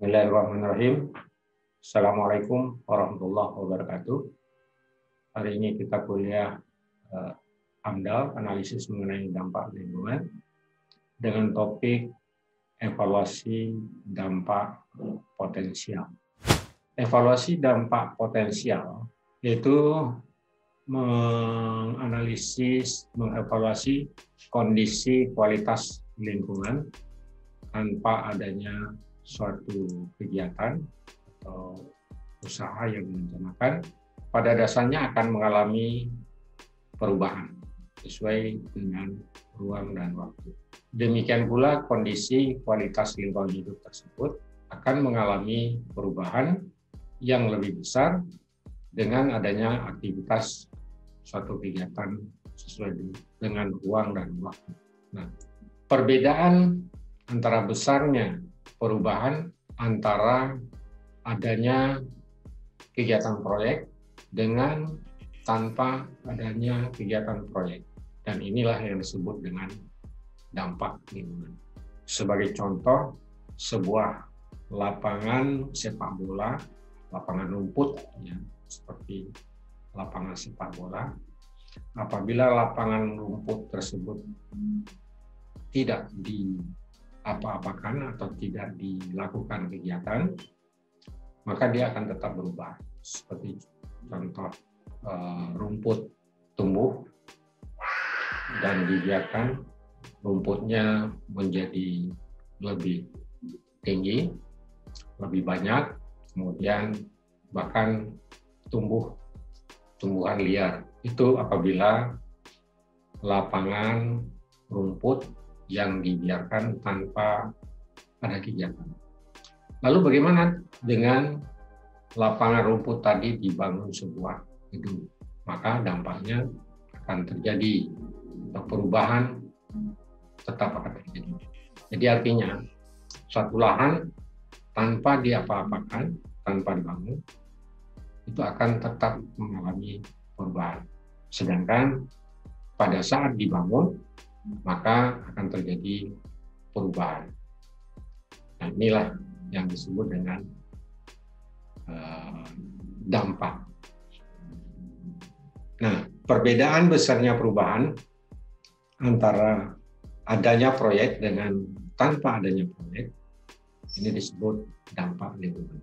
Bismillahirrahmanirrahim. Assalamualaikum warahmatullahi wabarakatuh. Hari ini kita kuliah AMDAL, analisis mengenai dampak lingkungan, dengan topik evaluasi dampak potensial. Evaluasi dampak potensial yaitu mengevaluasi kondisi kualitas lingkungan tanpa adanya suatu kegiatan atau usaha yang merencanakan, pada dasarnya akan mengalami perubahan sesuai dengan ruang dan waktu. Demikian pula kondisi kualitas lingkungan hidup tersebut akan mengalami perubahan yang lebih besar dengan adanya aktivitas suatu kegiatan sesuai dengan ruang dan waktu. Nah, perbedaan antara besarnya perubahan antara adanya kegiatan proyek dengan tanpa adanya kegiatan proyek. Dan inilah yang disebut dengan dampak lingkungan. Sebagai contoh, sebuah lapangan sepak bola, lapangan rumput, ya, seperti lapangan sepak bola, apabila lapangan rumput tersebut tidak apa-apakan atau tidak dilakukan kegiatan, maka dia akan tetap berubah. Seperti contoh rumput tumbuh dan dibiarkan rumputnya menjadi lebih tinggi, lebih banyak, kemudian bahkan tumbuhan liar. Itu apabila lapangan rumput yang dibiarkan tanpa ada kegiatan. Lalu bagaimana dengan lapangan rumput tadi dibangun sebuah gedung? Maka dampaknya akan terjadi, perubahan tetap akan terjadi. Jadi artinya suatu lahan tanpa diapa-apakan, tanpa dibangun, itu akan tetap mengalami perubahan. Sedangkan pada saat dibangun, maka akan terjadi perubahan. Nah, inilah yang disebut dengan dampak. Nah, perbedaan besarnya perubahan antara adanya proyek dengan tanpa adanya proyek, ini disebut dampak lingkungan.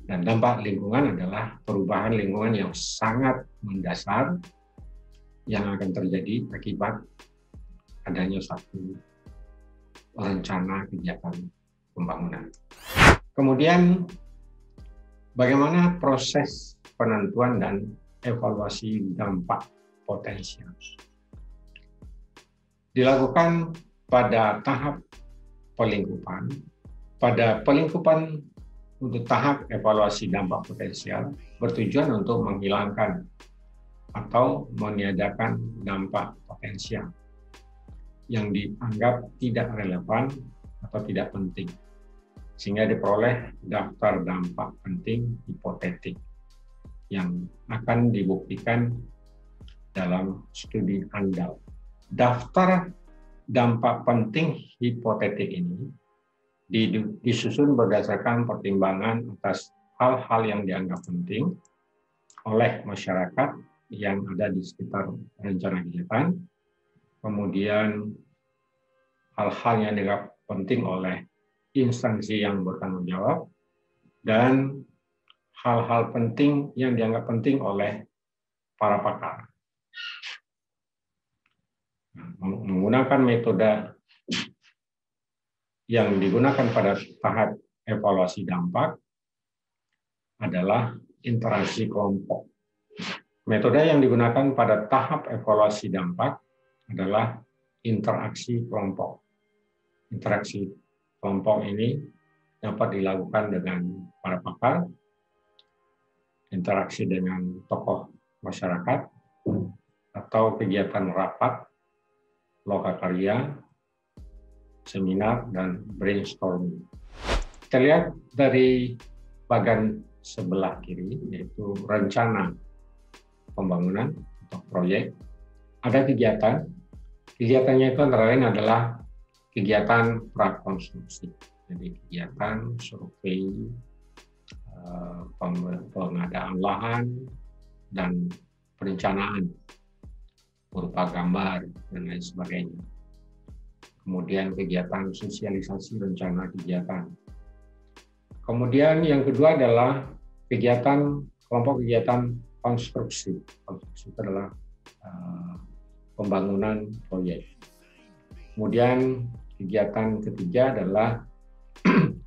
Dan dampak lingkungan adalah perubahan lingkungan yang sangat mendasar yang akan terjadi akibat adanya satu rencana kegiatan pembangunan. Kemudian, bagaimana proses penentuan dan evaluasi dampak potensial? Dilakukan pada tahap pelingkupan. Pada pelingkupan untuk tahap evaluasi dampak potensial bertujuan untuk menghilangkan atau meniadakan dampak potensial yang dianggap tidak relevan atau tidak penting, sehingga diperoleh daftar dampak penting hipotetik yang akan dibuktikan dalam studi AMDAL. Daftar dampak penting hipotetik ini disusun berdasarkan pertimbangan atas hal-hal yang dianggap penting oleh masyarakat yang ada di sekitar rencana kegiatan, kemudian hal-hal yang dianggap penting oleh instansi yang bertanggung jawab, dan hal-hal penting yang dianggap penting oleh para pakar. Menggunakan metode yang digunakan pada tahap evaluasi dampak adalah interaksi kelompok. Metode yang digunakan pada tahap evaluasi dampak adalah interaksi kelompok. Interaksi kelompok ini dapat dilakukan dengan para pakar, interaksi dengan tokoh masyarakat, atau kegiatan rapat, lokakarya, seminar, dan brainstorming. Kita lihat dari bagian sebelah kiri, yaitu rencana pembangunan atau proyek. Ada kegiatan. Kegiatannya itu antara lain adalah kegiatan prakonstruksi. Jadi kegiatan survei, pengadaan lahan, dan perencanaan berupa gambar dan lain sebagainya. Kemudian kegiatan sosialisasi rencana kegiatan. Kemudian yang kedua adalah kelompok kegiatan konstruksi. Konstruksi itu adalah pembangunan proyek. Kemudian kegiatan ketiga adalah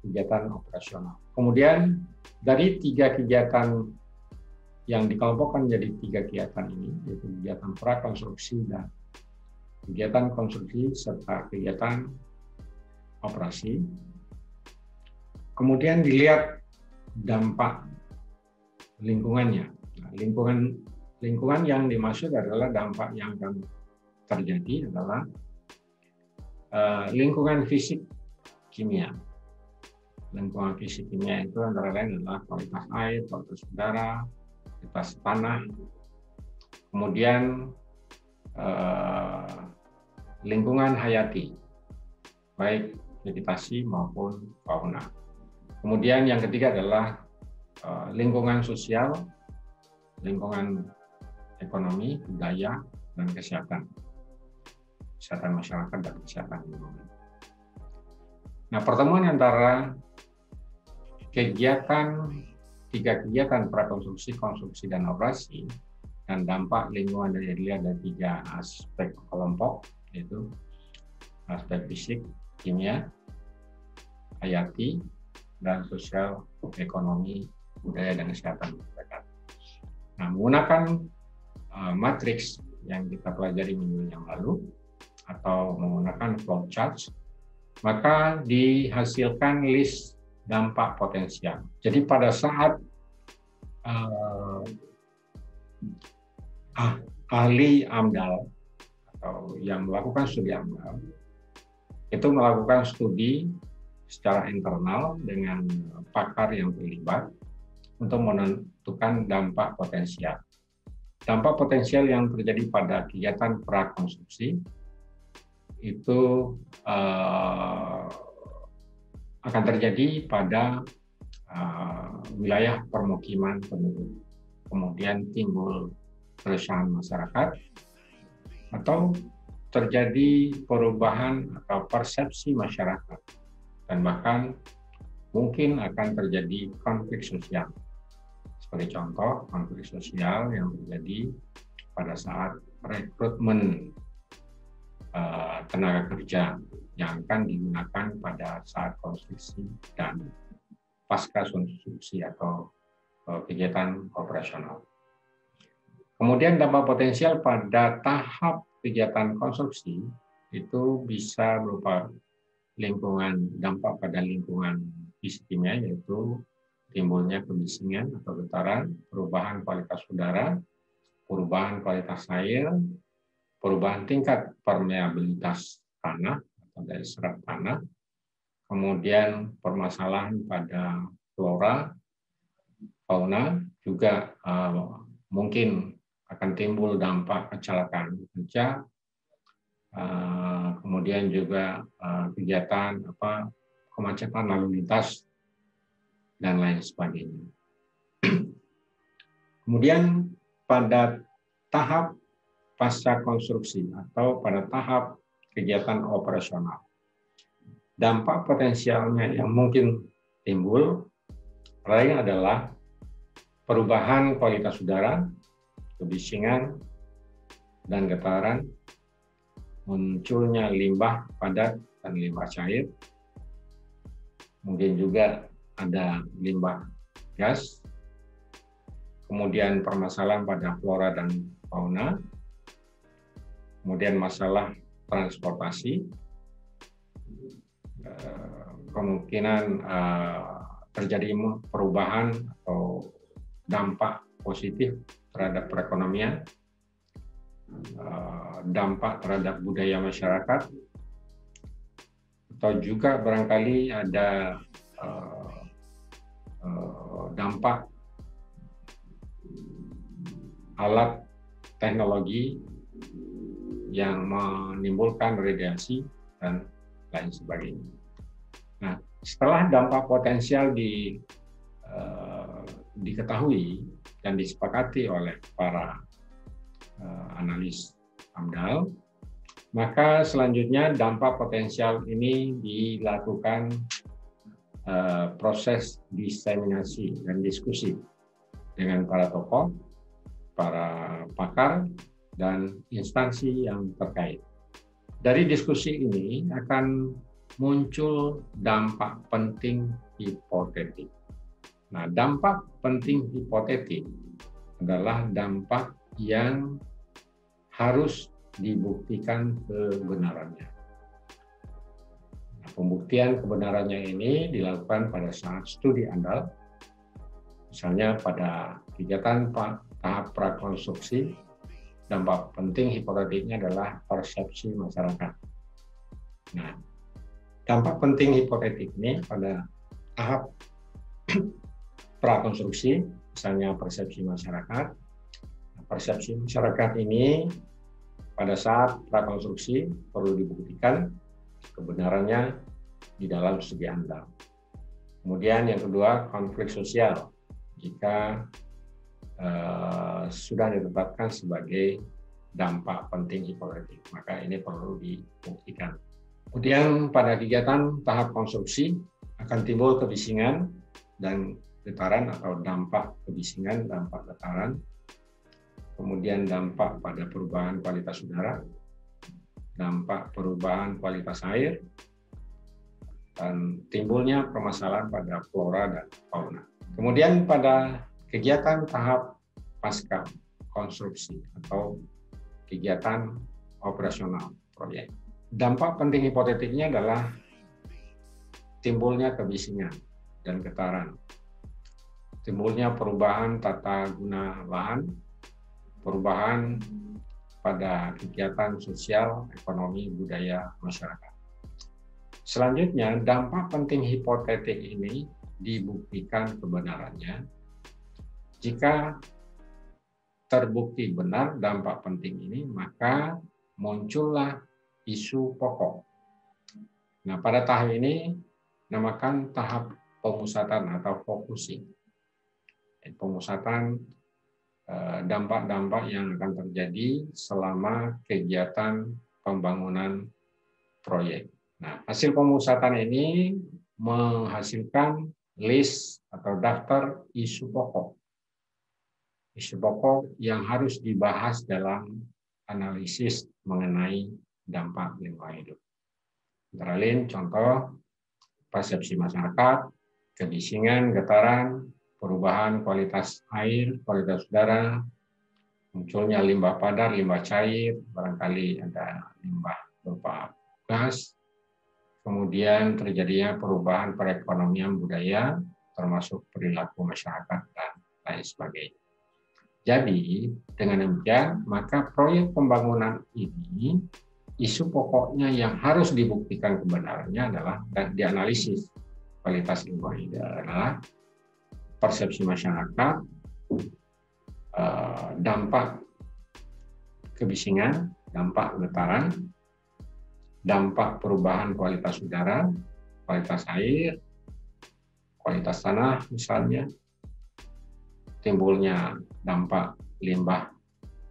kegiatan operasional. Kemudian dari 3 kegiatan yang dikelompokkan menjadi 3 kegiatan ini, yaitu kegiatan prakonstruksi dan kegiatan konstruksi serta kegiatan operasi. Kemudian dilihat dampak lingkungannya. Nah, lingkungan yang dimaksud adalah dampak yang akan terjadi adalah lingkungan fisik kimia. Lingkungan fisik kimia itu antara lain adalah kualitas air, kualitas udara, kualitas tanah, kemudian lingkungan hayati, baik vegetasi maupun fauna. Kemudian yang ketiga adalah lingkungan sosial, lingkungan ekonomi, budaya, dan kesehatan. Kesehatan masyarakat dan kesehatan lingkungan. Nah, pertemuan antara tiga kegiatan prakonstruksi, konstruksi, dan operasi, dan dampak lingkungan dilihat dari 3 aspek kelompok, yaitu aspek fisik, kimia, hayati, dan sosial, ekonomi, budaya, dan kesehatan masyarakat. Nah, menggunakan matriks yang kita pelajari minggu yang lalu, atau menggunakan flowchart, maka dihasilkan list dampak potensial. Jadi pada saat ahli AMDAL atau yang melakukan studi AMDAL itu melakukan studi secara internal dengan pakar yang terlibat untuk menentukan dampak potensial. Dampak potensial yang terjadi pada kegiatan prakonstruksi itu akan terjadi pada wilayah permukiman penduduk. Kemudian timbul keresahan masyarakat atau terjadi perubahan atau persepsi masyarakat, dan bahkan mungkin akan terjadi konflik sosial. Sebagai contoh, konflik sosial yang terjadi pada saat rekrutmen tenaga kerja yang akan digunakan pada saat konstruksi dan pasca konstruksi atau kegiatan operasional. Kemudian dampak potensial pada tahap kegiatan konstruksi itu bisa berupa dampak pada lingkungan fisik kimia, yaitu timbulnya kebisingan atau getaran, perubahan kualitas udara, perubahan kualitas air, perubahan tingkat permeabilitas tanah atau daya serap tanah, kemudian permasalahan pada flora, fauna, juga mungkin akan timbul dampak kecelakaan kerja, kemudian juga kegiatan kemacetan lalu lintas dan lain sebagainya. Kemudian pada tahap pasca konstruksi atau pada tahap kegiatan operasional, dampak potensialnya yang mungkin timbul lain adalah perubahan kualitas udara, kebisingan dan getaran, munculnya limbah padat dan limbah cair, mungkin juga ada limbah gas, kemudian permasalahan pada flora dan fauna, kemudian masalah transportasi, kemungkinan terjadi perubahan atau dampak positif terhadap perekonomian, dampak terhadap budaya masyarakat, atau juga barangkali ada dampak alat teknologi yang menimbulkan radiasi dan lain sebagainya. Nah, Setelah dampak potensial diketahui dan disepakati oleh para analis AMDAL, maka selanjutnya dampak potensial ini dilakukan proses diseminasi dan diskusi dengan para tokoh, para pakar, dan instansi yang terkait. Dari diskusi ini akan muncul dampak penting hipotetik. Nah, dampak penting hipotetik adalah dampak yang harus dibuktikan kebenarannya. Nah, pembuktian kebenarannya ini dilakukan pada saat studi andal, misalnya pada kegiatan tahap prakonstruksi. Dampak penting hipotetiknya adalah persepsi masyarakat. Nah, dampak penting hipotetik ini pada tahap prakonstruksi, misalnya persepsi masyarakat. Persepsi masyarakat ini pada saat prakonstruksi perlu dibuktikan kebenarannya di dalam studi andal. Kemudian yang kedua, konflik sosial. Jika sudah ditetapkan sebagai dampak penting hipotetik, maka ini perlu dibuktikan. Kemudian pada kegiatan tahap konstruksi akan timbul kebisingan dan getaran atau dampak kebisingan, dampak getaran, kemudian dampak pada perubahan kualitas udara, dampak perubahan kualitas air, dan timbulnya permasalahan pada flora dan fauna. Kemudian pada kegiatan tahap pasca konstruksi atau kegiatan operasional proyek. Dampak penting hipotetiknya adalah timbulnya kebisingan dan getaran, timbulnya perubahan tata guna lahan, perubahan pada kegiatan sosial, ekonomi, budaya, masyarakat. Selanjutnya, dampak penting hipotetik ini dibuktikan kebenarannya jika terbukti benar dampak penting ini, maka muncullah isu pokok. Nah, pada tahap ini namakan tahap pemusatan atau focusing. Pemusatan dampak-dampak yang akan terjadi selama kegiatan pembangunan proyek. Nah, hasil pemusatan ini menghasilkan list atau daftar isu pokok. Isu pokok yang harus dibahas dalam analisis mengenai dampak lingkungan hidup. Antara lain contoh persepsi masyarakat, kebisingan, getaran, perubahan kualitas air, kualitas udara, munculnya limbah padat, limbah cair, barangkali ada limbah berupa gas, kemudian terjadinya perubahan perekonomian budaya, termasuk perilaku masyarakat dan lain sebagainya. Jadi, dengan demikian, maka proyek pembangunan ini, isu pokoknya yang harus dibuktikan kebenarannya adalah dan dianalisis kualitas lingkungan hidup adalah persepsi masyarakat, dampak kebisingan, dampak getaran, dampak perubahan kualitas udara, kualitas air, kualitas tanah misalnya, timbulnya dampak limbah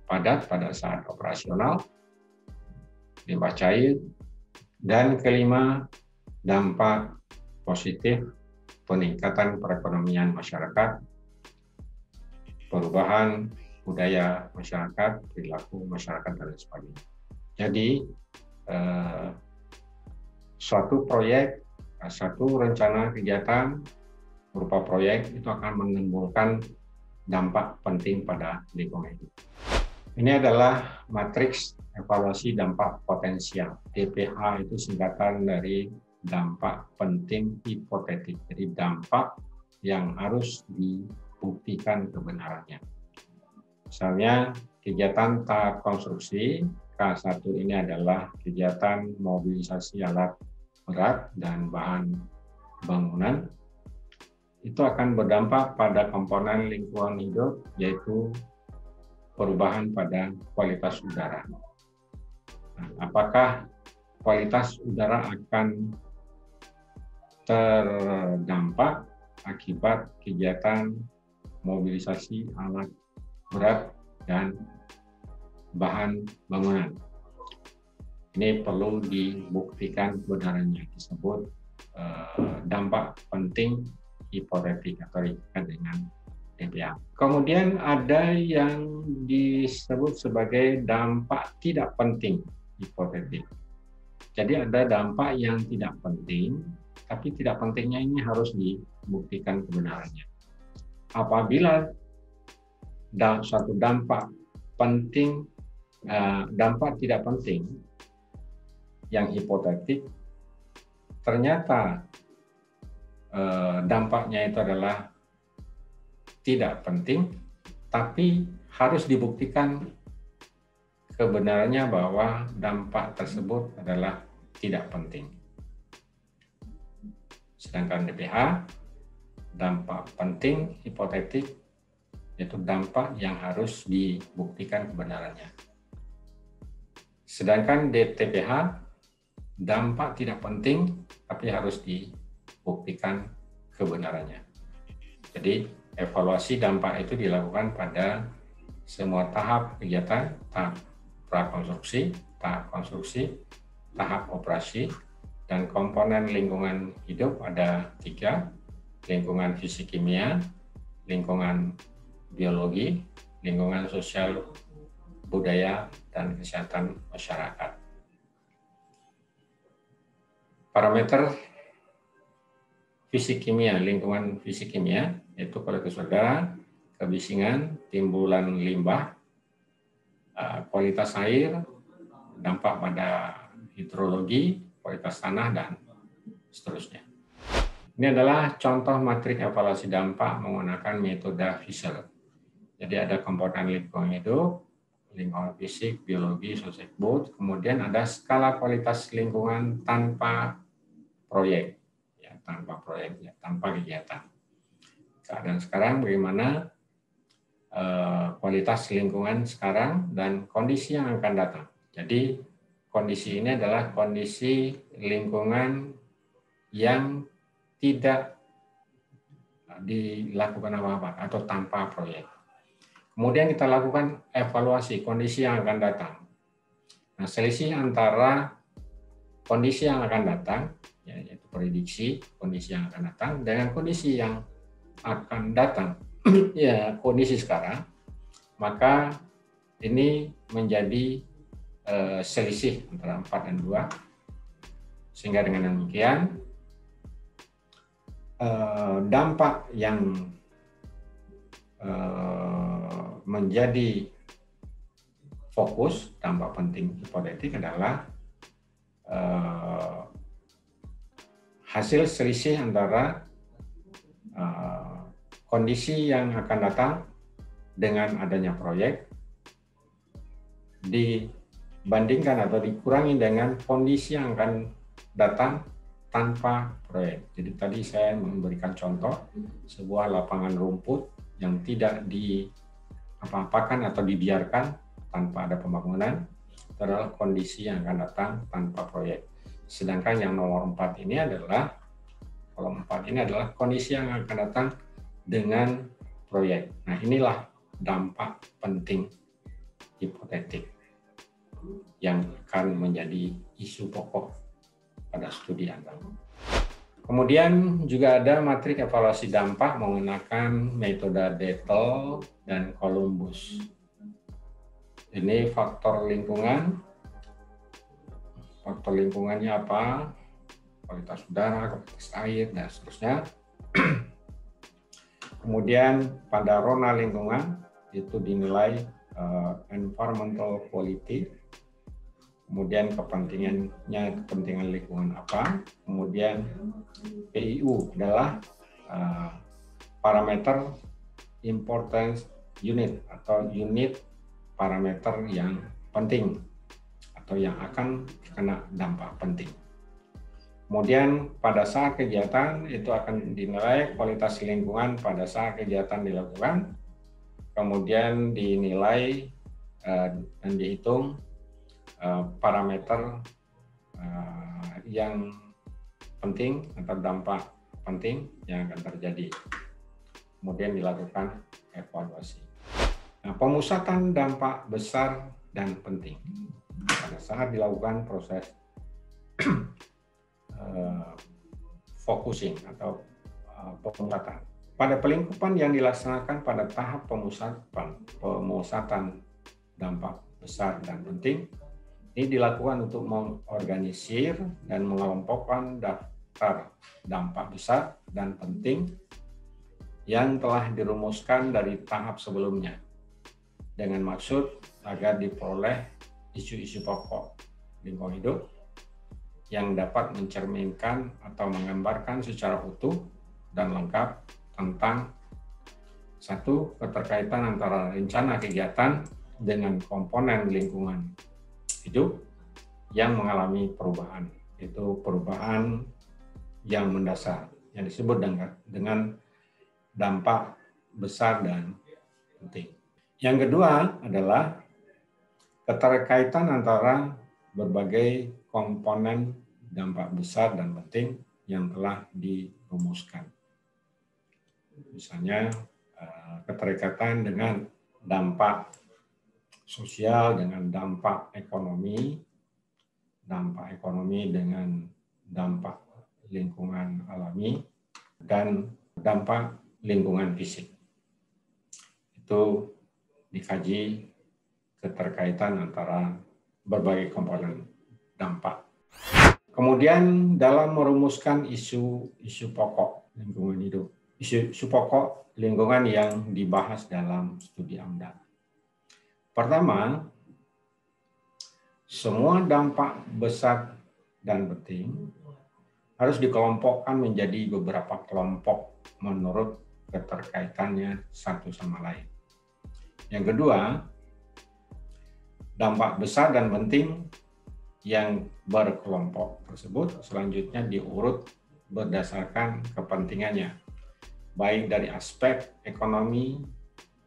padat pada saat operasional, limbah cair, dan kelima, dampak positif peningkatan perekonomian masyarakat, perubahan budaya masyarakat, perilaku masyarakat, dan lain sebagainya. Jadi, suatu proyek, satu rencana kegiatan berupa proyek itu akan menimbulkan dampak penting pada lingkungan hidup. Ini adalah matriks evaluasi dampak potensial. DPH itu singkatan dari dampak penting hipotetik. Jadi dampak yang harus dibuktikan kebenarannya. Misalnya kegiatan tahap konstruksi K1 ini adalah kegiatan mobilisasi alat berat dan bahan bangunan. Itu akan berdampak pada komponen lingkungan hidup, yaitu perubahan pada kualitas udara. Nah, apakah kualitas udara akan terdampak akibat kegiatan mobilisasi alat berat dan bahan bangunan. Ini perlu dibuktikan kebenarannya, disebut dampak penting hipotetik atau terkait dengan TPA. Kemudian ada yang disebut sebagai dampak tidak penting hipotetik. Jadi ada dampak yang tidak penting, tapi tidak pentingnya ini harus dibuktikan kebenarannya. Apabila suatu dampak penting, dampak tidak penting yang hipotetik, ternyata dampaknya itu adalah tidak penting, tapi harus dibuktikan kebenarannya bahwa dampak tersebut adalah tidak penting. Sedangkan DPH, dampak penting hipotetik, yaitu dampak yang harus dibuktikan kebenarannya. Sedangkan DTPH, dampak tidak penting, tapi harus dibuktikan kebenarannya. Jadi, evaluasi dampak itu dilakukan pada semua tahap kegiatan, tahap prakonstruksi, tahap konstruksi, tahap operasi, dan komponen lingkungan hidup ada 3, lingkungan fisik kimia, lingkungan biologi, lingkungan sosial budaya, dan kesehatan masyarakat. Parameter fisik kimia, lingkungan fisik kimia, yaitu kualitas udara, kebisingan, timbulan limbah, kualitas air, dampak pada hidrologi, kualitas tanah, dan seterusnya. Ini adalah contoh matrik evaluasi dampak menggunakan metode Fisher. Jadi ada komponen lingkungan hidup, lingkungan fisik, biologi, sosial budaya, kemudian ada skala kualitas lingkungan tanpa proyek, ya, tanpa proyek, ya, tanpa kegiatan. Dan sekarang bagaimana kualitas lingkungan sekarang dan kondisi yang akan datang. Jadi kondisi ini adalah kondisi lingkungan yang tidak dilakukan apa-apa atau tanpa proyek. Kemudian kita lakukan evaluasi kondisi yang akan datang. Nah, selisih antara kondisi yang akan datang, yaitu prediksi kondisi yang akan datang, dengan kondisi yang akan datang, ya kondisi sekarang, maka ini menjadi selisih antara 4 dan 2, sehingga dengan demikian dampak yang menjadi fokus, dampak penting hipotetik adalah hasil selisih antara kondisi yang akan datang dengan adanya proyek dibandingkan atau dikurangi dengan kondisi yang akan datang tanpa proyek. Jadi tadi saya memberikan contoh sebuah lapangan rumput yang tidak diapa-apakan atau dibiarkan tanpa ada pembangunan, itu adalah kondisi yang akan datang tanpa proyek. Sedangkan yang nomor 4 ini adalah, kolom 4 ini adalah kondisi yang akan datang dengan proyek. Nah, inilah dampak penting hipotetik yang akan menjadi isu pokok pada studi Anda. Kemudian juga ada matrik evaluasi dampak menggunakan metode Dettel dan Columbus. Ini faktor lingkungan. Faktor lingkungannya apa? Kualitas udara, kualitas air, dan seterusnya. Kemudian pada rona lingkungan itu dinilai environmental quality. Kemudian kepentingan lingkungan apa, kemudian PIU adalah parameter importance unit atau unit parameter yang penting atau yang akan kena dampak penting. Kemudian pada saat kegiatan itu akan dinilai kualitas lingkungan pada saat kegiatan dilakukan, kemudian dinilai dan dihitung parameter yang penting atau dampak penting yang akan terjadi. Kemudian dilakukan evaluasi. Nah, pemusatan dampak besar dan penting pada saat dilakukan proses focusing atau pemusatan. Pada pelingkupan yang dilaksanakan pada tahap pemusatan dampak besar dan penting, ini dilakukan untuk mengorganisir dan mengelompokkan daftar dampak besar dan penting yang telah dirumuskan dari tahap sebelumnya, dengan maksud agar diperoleh isu-isu pokok lingkungan hidup yang dapat mencerminkan atau menggambarkan secara utuh dan lengkap tentang satu, keterkaitan antara rencana kegiatan dengan komponen lingkungan hidup yang mengalami perubahan. Itu perubahan yang mendasar, yang disebut dengan dampak besar dan penting. Yang kedua adalah keterkaitan antara berbagai komponen dampak besar dan penting yang telah dirumuskan. Misalnya keterkaitan dengan dampak sosial dengan dampak ekonomi dengan dampak lingkungan alami, dan dampak lingkungan fisik. Itu dikaji keterkaitan antara berbagai komponen dampak. Kemudian dalam merumuskan isu pokok lingkungan hidup, isu pokok lingkungan yang dibahas dalam studi AMDAL. Pertama, semua dampak besar dan penting harus dikelompokkan menjadi beberapa kelompok menurut keterkaitannya satu sama lain. Yang kedua, dampak besar dan penting yang berkelompok tersebut selanjutnya diurut berdasarkan kepentingannya, baik dari aspek ekonomi,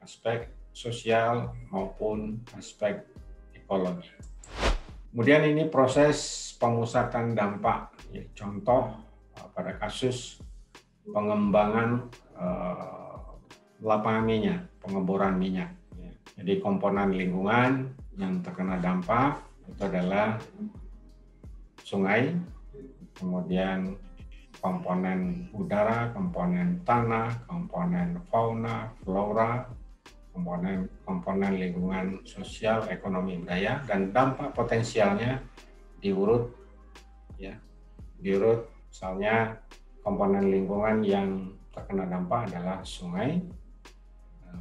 aspek sosial, maupun aspek ekologi. Kemudian ini proses pemusatan dampak, ya, contoh pada kasus pengembangan lapangan minyak, pengeboran minyak. Ya. Jadi komponen lingkungan yang terkena dampak itu adalah sungai, kemudian komponen udara, komponen tanah, komponen fauna, flora, komponen lingkungan sosial, ekonomi, budaya, dan dampak potensialnya diurut, ya, diurut. Misalnya komponen lingkungan yang terkena dampak adalah sungai,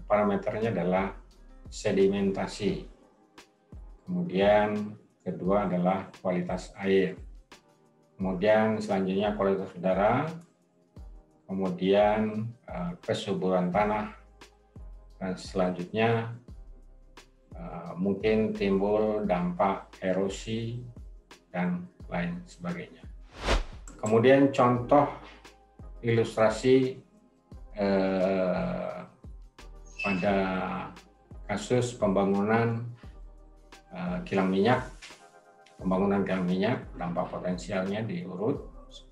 parameternya adalah sedimentasi. Kemudian kedua adalah kualitas air. Kemudian selanjutnya kualitas udara, kemudian kesuburan tanah, dan selanjutnya mungkin timbul dampak erosi dan lain sebagainya. Kemudian contoh ilustrasi pada kasus pembangunan kilang minyak. Pembangunan kilang minyak, dampak potensialnya diurut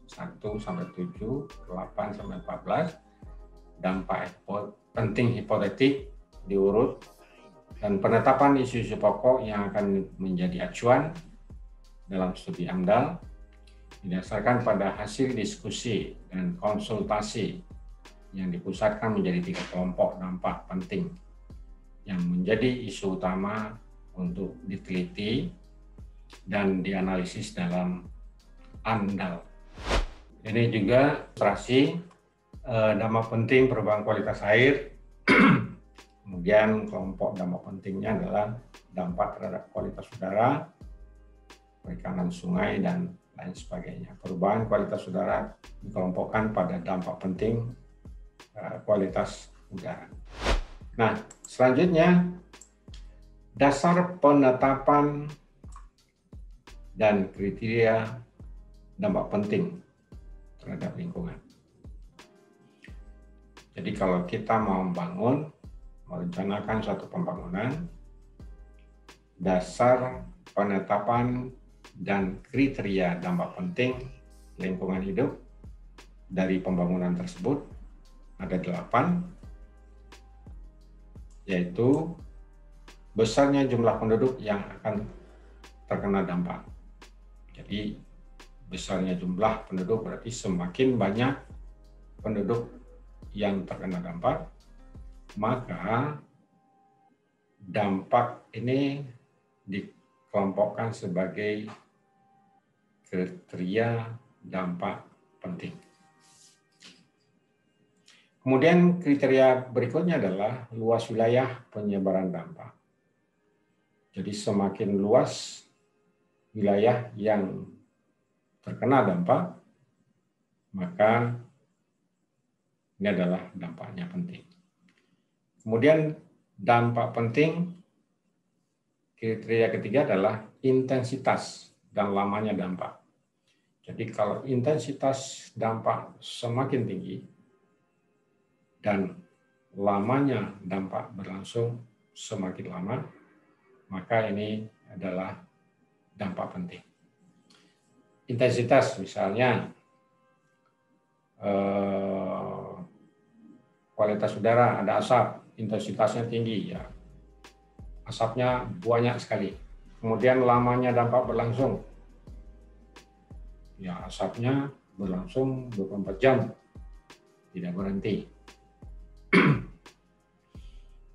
1 sampai 7, 8 sampai 14, dampak penting hipotetik diurut, dan penetapan isu-isu pokok yang akan menjadi acuan dalam studi AMDAL didasarkan pada hasil diskusi dan konsultasi yang dipusatkan menjadi 3 kelompok dampak penting yang menjadi isu utama untuk diteliti dan dianalisis dalam AMDAL. Ini juga ilustrasi dampak penting perubahan kualitas air. Kemudian kelompok dampak pentingnya adalah dampak terhadap kualitas udara, perikanan sungai, dan lain sebagainya. Perubahan kualitas udara dikelompokkan pada dampak penting kualitas udara. Nah, selanjutnya dasar penetapan dan kriteria dampak penting terhadap lingkungan. Jadi kalau kita mau merencanakan suatu pembangunan, dasar penetapan dan kriteria dampak penting lingkungan hidup dari pembangunan tersebut ada 8, yaitu besarnya jumlah penduduk yang akan terkena dampak. Jadi besarnya jumlah penduduk berarti semakin banyak penduduk yang terkena dampak, maka dampak ini dikelompokkan sebagai kriteria dampak penting. Kemudian kriteria berikutnya adalah luas wilayah penyebaran dampak. Jadi semakin luas wilayah yang terkena dampak, maka ini adalah dampaknya penting. Kemudian dampak penting, kriteria ketiga adalah intensitas dan lamanya dampak. Jadi kalau intensitas dampak semakin tinggi dan lamanya dampak berlangsung semakin lama, maka ini adalah dampak penting. Intensitas misalnya kualitas udara, ada asap, intensitasnya tinggi, ya asapnya banyak sekali. Kemudian lamanya dampak berlangsung, ya asapnya berlangsung 24 jam, tidak berhenti.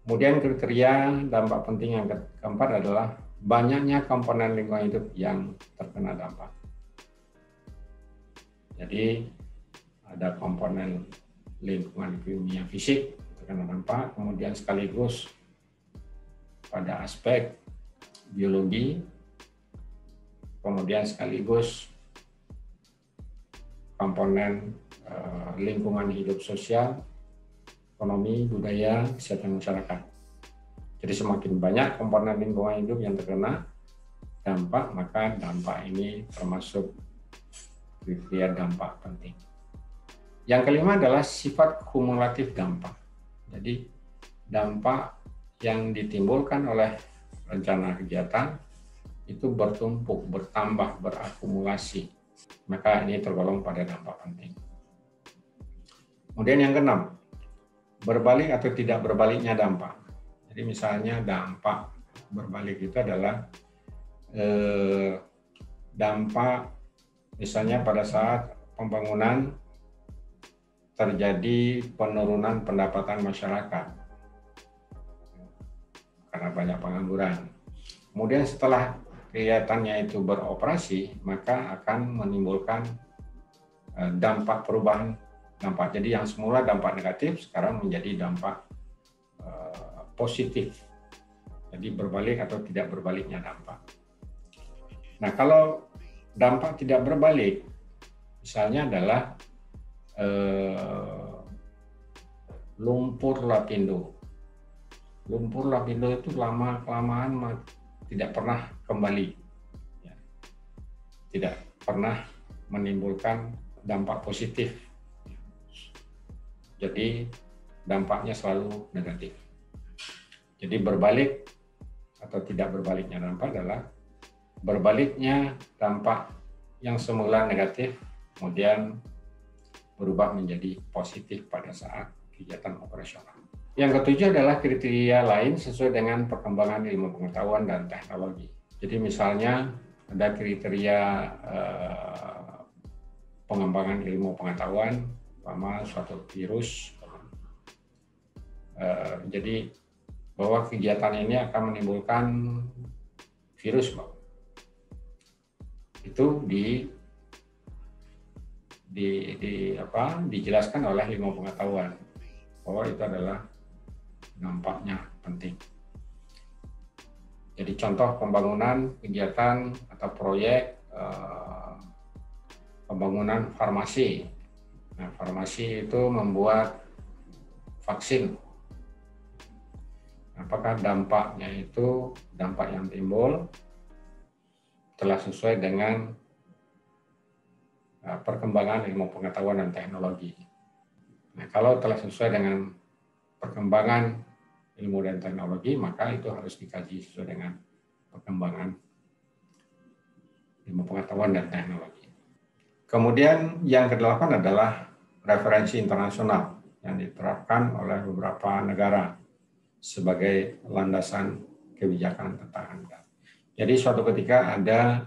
Kemudian kriteria dampak penting yang keempat adalah banyaknya komponen lingkungan hidup yang terkena dampak. Jadi ada komponen lingkungan kimia fisik terkena dampak, kemudian sekaligus pada aspek biologi, kemudian sekaligus komponen lingkungan hidup sosial, ekonomi, budaya, kesehatan masyarakat. Jadi semakin banyak komponen lingkungan hidup yang terkena dampak, maka dampak ini termasuk kriteria dampak penting. Yang kelima adalah sifat kumulatif dampak. Jadi dampak yang ditimbulkan oleh rencana kegiatan itu bertumpuk, bertambah, berakumulasi. Maka ini tergolong pada dampak penting. Kemudian yang keenam, berbalik atau tidak berbaliknya dampak. Jadi misalnya dampak berbalik itu adalah dampak misalnya pada saat pembangunan terjadi penurunan pendapatan masyarakat karena banyak pengangguran. Kemudian setelah kegiatannya itu beroperasi, maka akan menimbulkan dampak perubahan dampak. Jadi yang semula dampak negatif sekarang menjadi dampak positif. Jadi berbalik atau tidak berbaliknya dampak. Nah, kalau dampak tidak berbalik, misalnya adalah lumpur lapindo. Lumpur lapindo itu lama-kelamaan tidak pernah kembali, ya. Tidak pernah menimbulkan dampak positif. Jadi dampaknya selalu negatif. Jadi berbalik atau tidak berbaliknya dampak adalah berbaliknya dampak yang semula negatif kemudian berubah menjadi positif pada saat kegiatan operasional. Yang ketujuh adalah kriteria lain sesuai dengan perkembangan ilmu pengetahuan dan teknologi. Jadi misalnya ada kriteria pengembangan ilmu pengetahuan, umpama suatu virus. Jadi bahwa kegiatan ini akan menimbulkan virus, Pak. Itu dijelaskan oleh ilmu pengetahuan bahwa itu adalah dampaknya penting. Jadi contoh pembangunan kegiatan atau proyek pembangunan farmasi. Nah, farmasi itu membuat vaksin. Apakah dampaknya itu dampak yang timbul telah sesuai dengan perkembangan ilmu pengetahuan dan teknologi. Nah, kalau telah sesuai dengan perkembangan ilmu dan teknologi, maka itu harus dikaji sesuai dengan perkembangan ilmu pengetahuan dan teknologi. Kemudian yang kedelapan adalah referensi internasional yang diterapkan oleh beberapa negara sebagai landasan kebijakan tata AMDAL. Jadi suatu ketika ada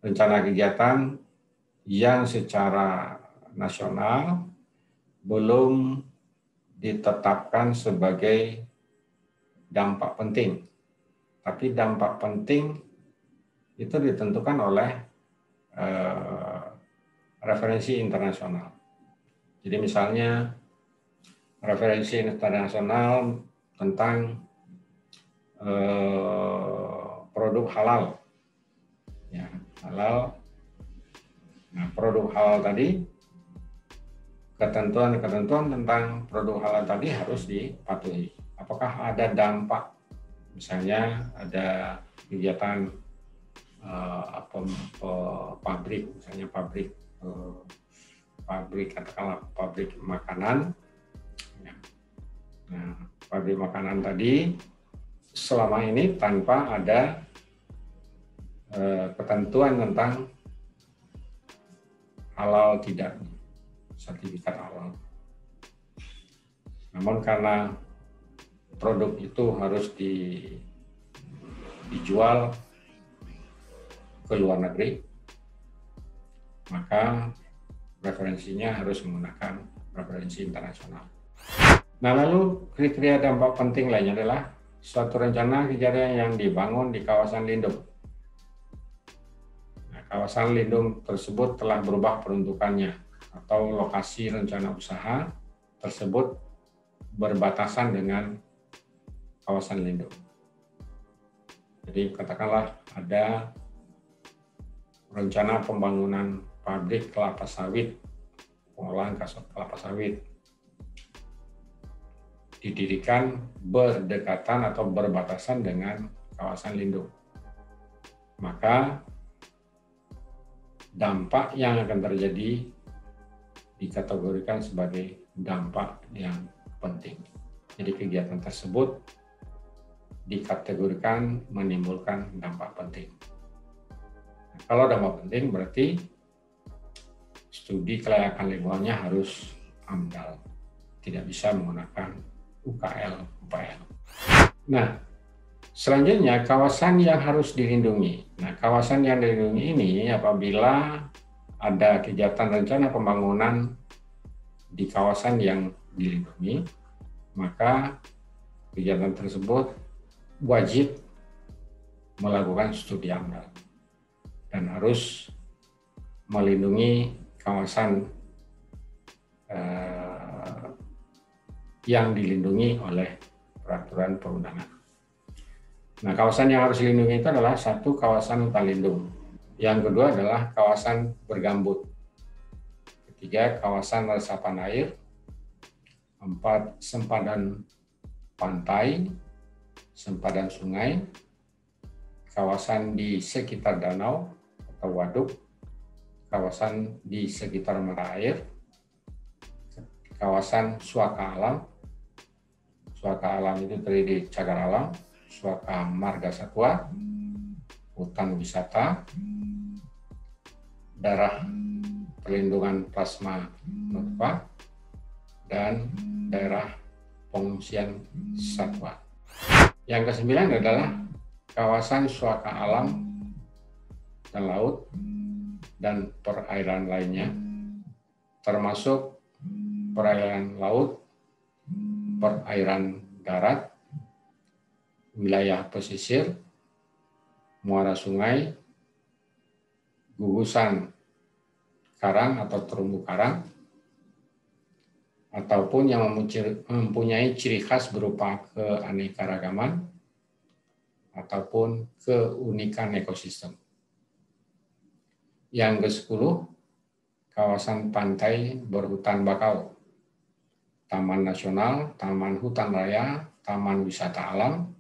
rencana kegiatan yang secara nasional belum ditetapkan sebagai dampak penting, tapi dampak penting itu ditentukan oleh referensi internasional. Jadi misalnya referensi internasional tentang produk halal, ya, halal. Nah, produk halal tadi, ketentuan-ketentuan tentang produk halal tadi harus dipatuhi. Apakah ada dampak, misalnya ada kegiatan pabrik, misalnya katakanlah pabrik makanan. Nah, pabrik makanan tadi selama ini tanpa ada ketentuan tentang halal tidak, sertifikat halal. Namun karena produk itu harus dijual ke luar negeri, maka referensinya harus menggunakan referensi internasional. Nah, lalu kriteria dampak penting lainnya adalah suatu rencana kegiatan yang dibangun di kawasan lindung. Nah, kawasan lindung tersebut telah berubah peruntukannya atau lokasi rencana usaha tersebut berbatasan dengan kawasan lindung. Jadi katakanlah ada rencana pembangunan pabrik kelapa sawit, pengolahan kelapa sawit, didirikan berdekatan atau berbatasan dengan kawasan lindung. Maka dampak yang akan terjadi dikategorikan sebagai dampak yang penting. Jadi kegiatan tersebut dikategorikan menimbulkan dampak penting. Kalau dampak penting berarti studi kelayakan lingkungannya harus AMDAL, tidak bisa menggunakan UKL, UPL. Nah, selanjutnya kawasan yang harus dilindungi. Nah, kawasan yang dilindungi ini apabila ada kegiatan rencana pembangunan di kawasan yang dilindungi, maka kegiatan tersebut wajib melakukan studi AMDAL dan harus melindungi kawasan yang dilindungi oleh peraturan perundangan. Nah, kawasan yang harus dilindungi itu adalah satu, kawasan hutan lindung. Yang kedua adalah kawasan bergambut. Ketiga, kawasan resapan air. 4, sempadan pantai, sempadan sungai, kawasan di sekitar danau atau waduk, kawasan di sekitar mata air, kawasan suaka alam. Suaka alam itu terdiri dari cagar alam, suaka marga satwa, hutan wisata, daerah perlindungan plasma nutfah, dan daerah pengungsian satwa. Yang kesembilan adalah kawasan suaka alam dan laut dan perairan lainnya, termasuk perairan laut, perairan darat, wilayah pesisir, muara sungai, gugusan karang atau terumbu karang, ataupun yang mempunyai ciri khas berupa keanekaragaman ataupun keunikan ekosistem. Yang ke-10, kawasan pantai berhutan bakau, taman nasional, taman hutan raya, taman wisata alam,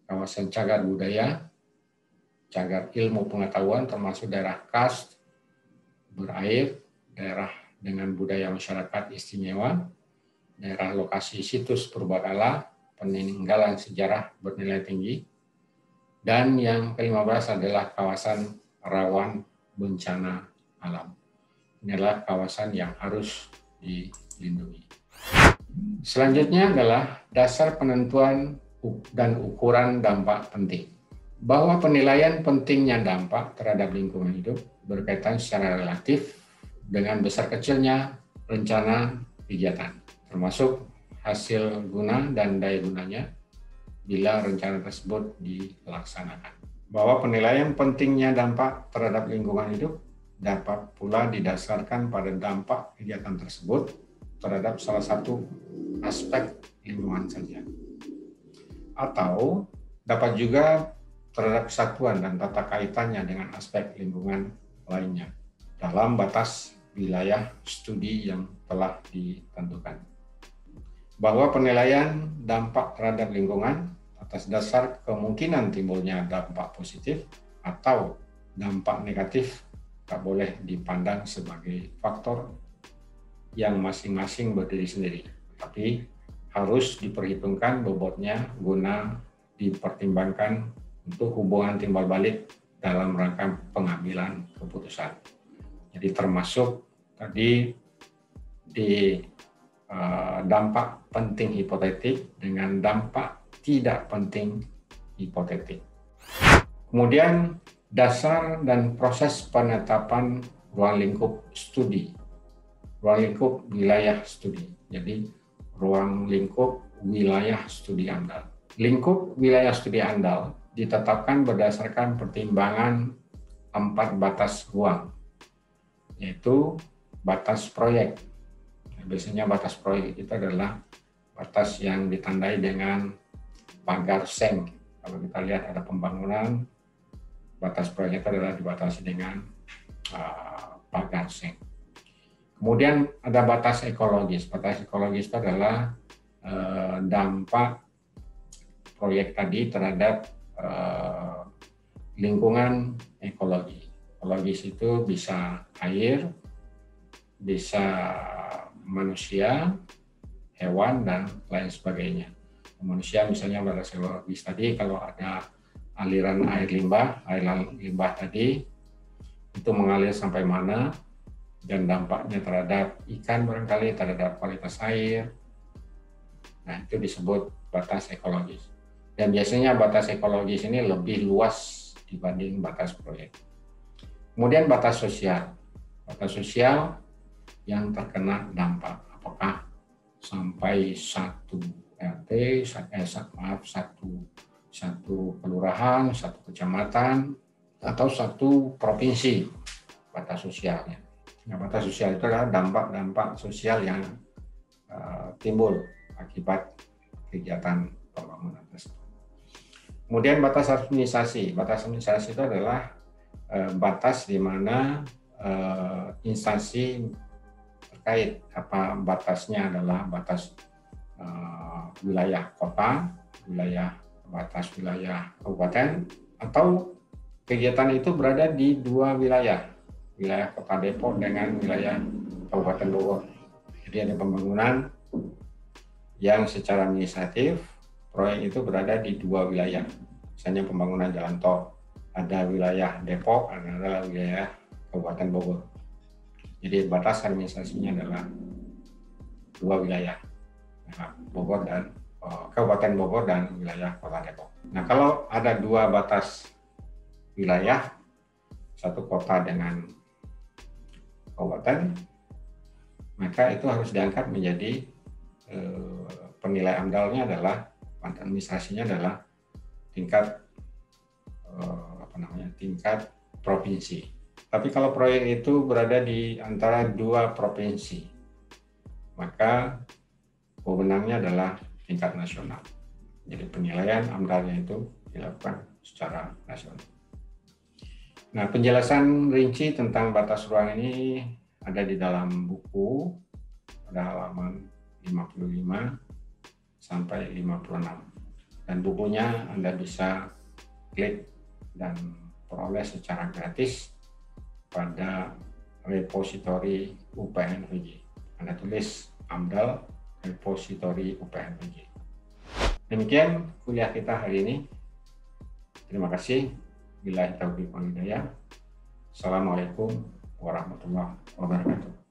kawasan cagar budaya, cagar ilmu pengetahuan termasuk daerah karst, berair, daerah dengan budaya masyarakat istimewa, daerah lokasi situs purbakala, peninggalan sejarah bernilai tinggi, dan yang ke-15 adalah kawasan rawan bencana alam. Ini adalah kawasan yang harus dilindungi. Selanjutnya adalah dasar penentuan dan ukuran dampak penting. Bahwa penilaian pentingnya dampak terhadap lingkungan hidup berkaitan secara relatif dengan besar kecilnya rencana kegiatan, termasuk hasil guna dan daya gunanya bila rencana tersebut dilaksanakan. Bahwa penilaian pentingnya dampak terhadap lingkungan hidup dapat pula didasarkan pada dampak kegiatan tersebut terhadap salah satu aspek lingkungan saja, atau dapat juga terhadap kesatuan dan tata kaitannya dengan aspek lingkungan lainnya dalam batas wilayah studi yang telah ditentukan. Bahwa penilaian dampak terhadap lingkungan atas dasar kemungkinan timbulnya dampak positif atau dampak negatif tak boleh dipandang sebagai faktor yang masing-masing berdiri sendiri, tapi harus diperhitungkan bobotnya guna dipertimbangkan untuk hubungan timbal balik dalam rangka pengambilan keputusan. Jadi termasuk tadi di dampak penting hipotetik dengan dampak tidak penting hipotetik. Kemudian dasar dan proses penetapan ruang lingkup studi. Ruang lingkup wilayah studi. Jadi ruang lingkup wilayah studi AMDAL. Lingkup wilayah studi AMDAL ditetapkan berdasarkan pertimbangan 4 batas ruang, yaitu batas proyek. Biasanya batas proyek itu adalah batas yang ditandai dengan pagar seng. Kalau kita lihat ada pembangunan, batas proyek itu adalah dibatasi dengan pagar seng. Kemudian ada batas ekologis. Batas ekologis itu adalah dampak proyek tadi terhadap lingkungan ekologi. Ekologis itu bisa air, bisa manusia, hewan, dan lain sebagainya. Manusia misalnya batas ekologis tadi kalau ada aliran air limbah tadi itu mengalir sampai mana, dan dampaknya terhadap ikan barangkali, terhadap kualitas air. Nah, itu disebut batas ekologis. Dan biasanya batas ekologis ini lebih luas dibanding batas proyek. Kemudian batas sosial. Batas sosial yang terkena dampak. Apakah sampai satu RT, satu kelurahan, satu kecamatan, atau satu provinsi batas sosialnya. Nah, batas sosial itu adalah dampak-dampak sosial yang timbul akibat kegiatan pembangunan tersebut. Kemudian batas administrasi. Batas administrasi itu adalah batas di mana instansi terkait, apa batasnya adalah batas wilayah kota, batas wilayah kabupaten, atau kegiatan itu berada di 2 wilayah Kota Depok dengan wilayah Kabupaten Bogor. Jadi ada pembangunan yang secara administratif proyek itu berada di 2 wilayah. Misalnya pembangunan jalan tol, ada wilayah Depok, ada wilayah Kabupaten Bogor. Jadi batas administrasinya adalah 2 wilayah, Kabupaten Bogor dan wilayah Kota Depok. Nah, kalau ada 2 batas wilayah, satu kota dengan kabupaten, maka itu harus diangkat menjadi penilai AMDAL-nya adalah, administrasinya adalah tingkat tingkat provinsi. Tapi kalau proyek itu berada di antara 2 provinsi, maka wewenangnya adalah tingkat nasional. Jadi penilaian AMDAL-nya itu dilakukan secara nasional. Nah, penjelasan rinci tentang batas ruang ini ada di dalam buku pada halaman 55 sampai 56. Dan bukunya Anda bisa klik dan peroleh secara gratis pada repositori UPN-VJ. Anda tulis AMDAL repositori UPN-VJ. Demikian kuliah kita hari ini. Terima kasih. Billahi taufiq wal hidayah. Assalamualaikum warahmatullahi wabarakatuh.